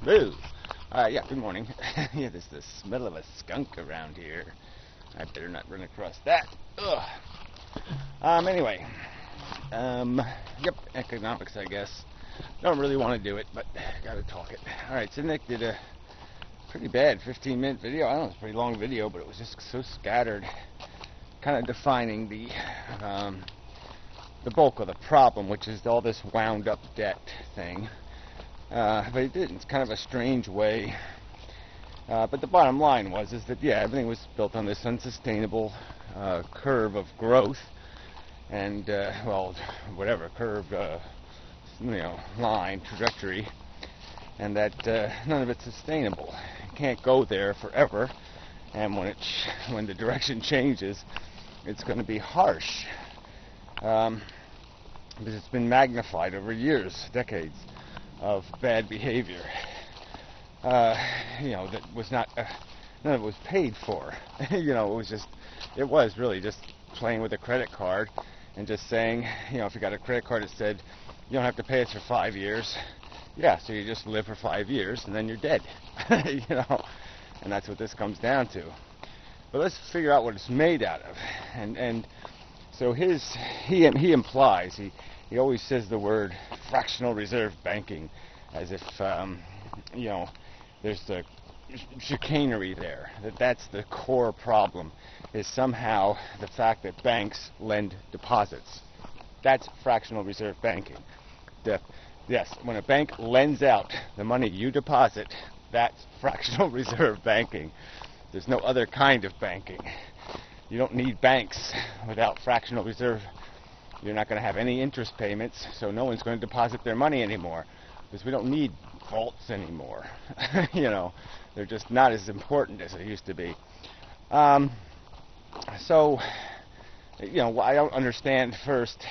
Boo. Yeah, good morning. Yeah, there's the smell of a skunk around here. I better not run across that. Ugh. Anyway. Yep, economics, I guess. Don't really want to do it, but gotta talk it. Alright, so Nick did a pretty bad 15-minute video. I don't know, it's a pretty long video, but it was just so scattered. Kind of defining the bulk of the problem, which is all this wound up debt thing. But he did it in kind of a strange way. But the bottom line is that, yeah, everything was built on this unsustainable curve of growth. And, whatever, curve, line, trajectory. And that none of it's sustainable. You can't go there forever. And when the direction changes, it's going to be harsh. Because it's been magnified over years, decades of bad behavior. That was not, none of it was paid for. It was really just playing with a credit card and just saying, if you got a credit card that said you don't have to pay it for 5 years, yeah, so you just live for 5 years and then you're dead. And that's what this comes down to. But let's figure out what it's made out of. And so he implies, he always says the word fractional reserve banking as if, there's the chicanery there, that's the core problem, is somehow the fact that banks lend deposits. That's fractional reserve banking. Yes, when a bank lends out the money you deposit, that's fractional reserve banking. There's no other kind of banking. You don't need banks without fractional reserve. You're not going to have any interest payments, so no one's going to deposit their money anymore, because we don't need vaults anymore. They're just not as important as they used to be. I don't understand first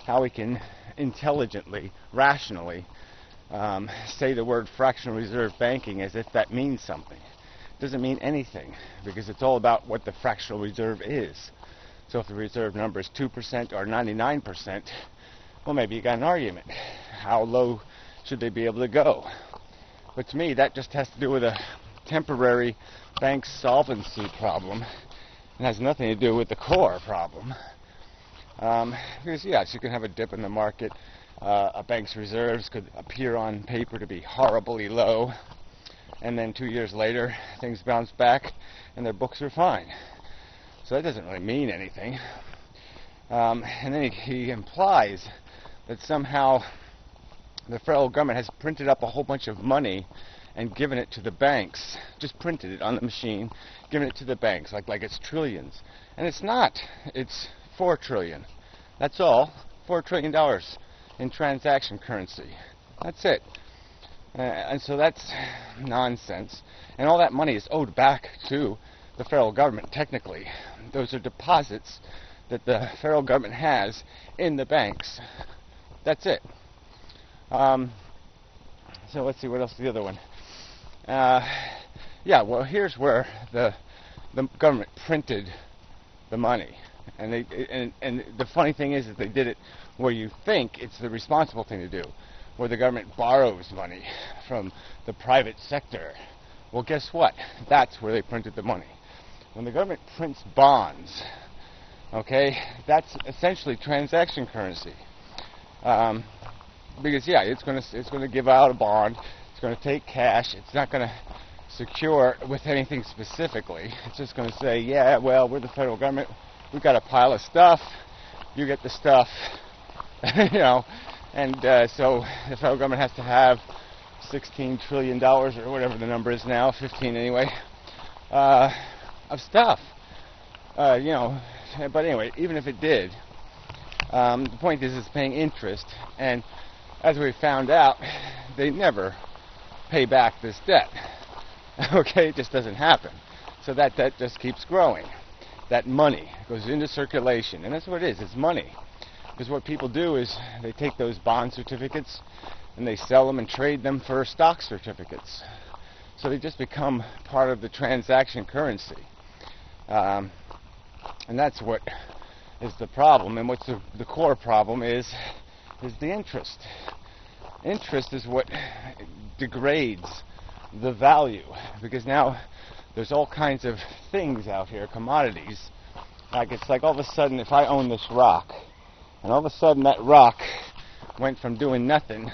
how we can intelligently, rationally say the word fractional reserve banking as if that means something. It doesn't mean anything, because it's all about what the fractional reserve is. So if the reserve number is 2% or 99%, well, maybe you got an argument. How low should they be able to go? But to me, that just has to do with a temporary bank solvency problem. It has nothing to do with the core problem. Because, yes, you can have a dip in the market. A bank's reserves could appear on paper to be horribly low. And then 2 years later, things bounce back and their books are fine. So that doesn't really mean anything. And then he implies that somehow the federal government has printed up a whole bunch of money and given it to the banks. Just printed it on the machine, given it to the banks, like it's trillions. And it's not. It's $4 trillion. That's all. $4 trillion in transaction currency. That's it. And so that's nonsense. And all that money is owed back to the federal government, technically. Those are deposits that the federal government has in the banks. That's it. So let's see, what else is the other one? Here's where the government printed the money. And the funny thing is that they did it where you think it's the responsible thing to do, where the government borrows money from the private sector. Well, guess what? That's where they printed the money. When the government prints bonds, okay, that's essentially transaction currency. Because it's going to give out a bond. It's going to take cash. It's not going to secure with anything specifically. It's just going to say, we're the federal government. We've got a pile of stuff. You get the stuff, And so the federal government has to have $16 trillion or whatever the number is now, 15 anyway, of stuff. But anyway, even if it did, the point is it's paying interest, and as we found out, they never pay back this debt. Okay, it just doesn't happen. So that debt just keeps growing. That money goes into circulation, and that's what it is. It's money. Because what people do is they take those bond certificates and they sell them and trade them for stock certificates. So they just become part of the transaction currency. And that's what is the problem. And what's the core problem is the interest. Interest is what degrades the value, because now there's all kinds of things out here, commodities. Like it's like all of a sudden, if I own this rock, and all of a sudden that rock went from doing nothing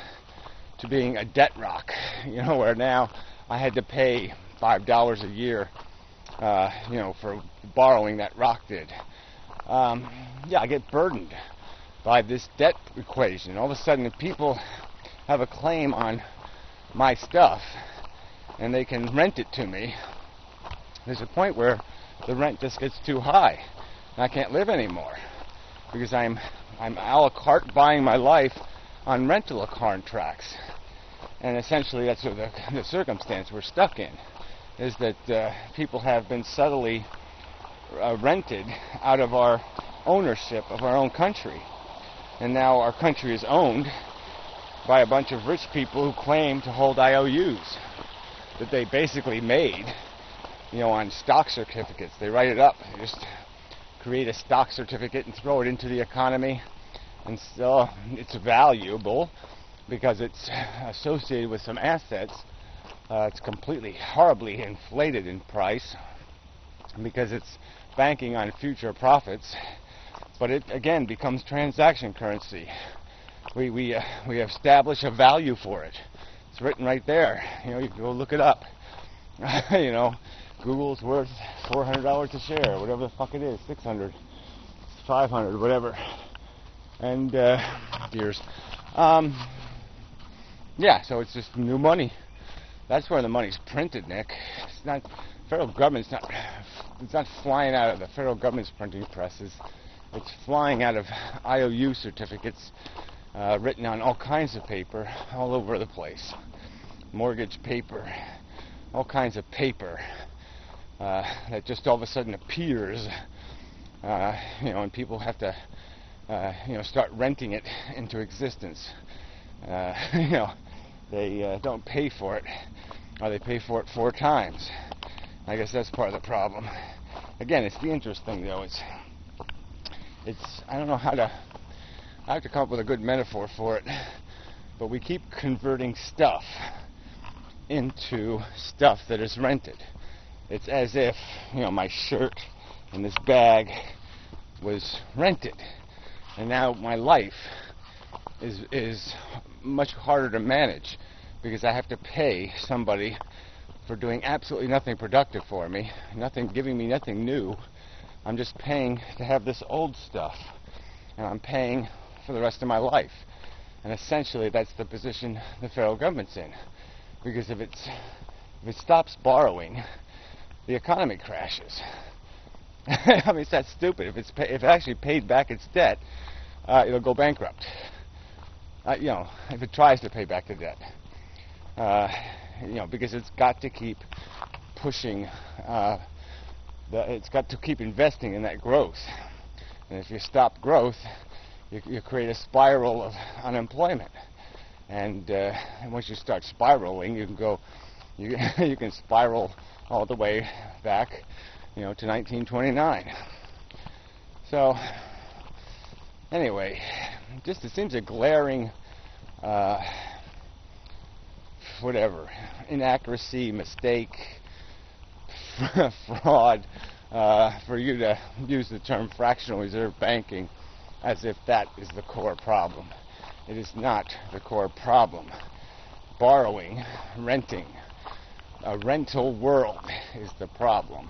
to being a debt rock, where now I had to pay $5 a year, for borrowing that rock did. I get burdened by this debt equation. All of a sudden, if people have a claim on my stuff and they can rent it to me, there's a point where the rent just gets too high and I can't live anymore because I'm a la carte buying my life on rental contracts. And essentially that's the circumstance we're stuck in, is that people have been subtly rented out of our ownership of our own country. And now our country is owned by a bunch of rich people who claim to hold IOUs that they basically made, on stock certificates. They write it up. They just create a stock certificate and throw it into the economy. And so it's valuable because it's associated with some assets. It's completely horribly inflated in price because it's banking on future profits. But it again becomes transaction currency. We establish a value for it. It's written right there. You can go look it up. Google's worth $400 a share, whatever the fuck it is, 600, 500, whatever. And years. So it's just new money. That's where the money's printed, Nick. It's not federal government's not. It's not flying out of the federal government's printing presses. It's flying out of IOU certificates written on all kinds of paper all over the place. Mortgage paper, all kinds of paper that just all of a sudden appears, and people have to, start renting it into existence. They don't pay for it, or they pay for it 4 times. I guess that's part of the problem. Again, it's the interest thing, though. I don't know I have to come up with a good metaphor for it, but we keep converting stuff into stuff that is rented. It's as if, my shirt and this bag was rented, and now my life is much harder to manage because I have to pay somebody for doing absolutely nothing productive for me, giving me nothing new. I'm just paying to have this old stuff, and I'm paying for the rest of my life. And essentially that's the position the federal government's in, because if it stops borrowing, the economy crashes. I mean, it's that stupid. If it actually paid back its debt, it'll go bankrupt. If it tries to pay back the debt, because it's got to keep pushing. It's got to keep investing in that growth. And if you stop growth, you create a spiral of unemployment. And once you start spiraling, you can spiral all the way back, to 1929. So, anyway, it seems a glaring, inaccuracy, mistake, fraud, for you to use the term fractional reserve banking as if that is the core problem. It is not the core problem. Borrowing, renting, a rental world is the problem.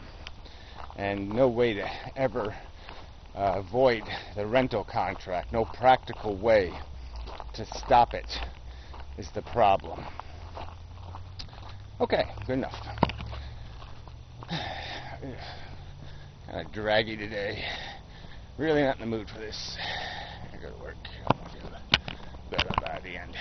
And no way to ever avoid the rental contract, no practical way to stop it is the problem. Okay, good enough. Kind of draggy today. Really not in the mood for this. I go to work. I'll feel better by the end.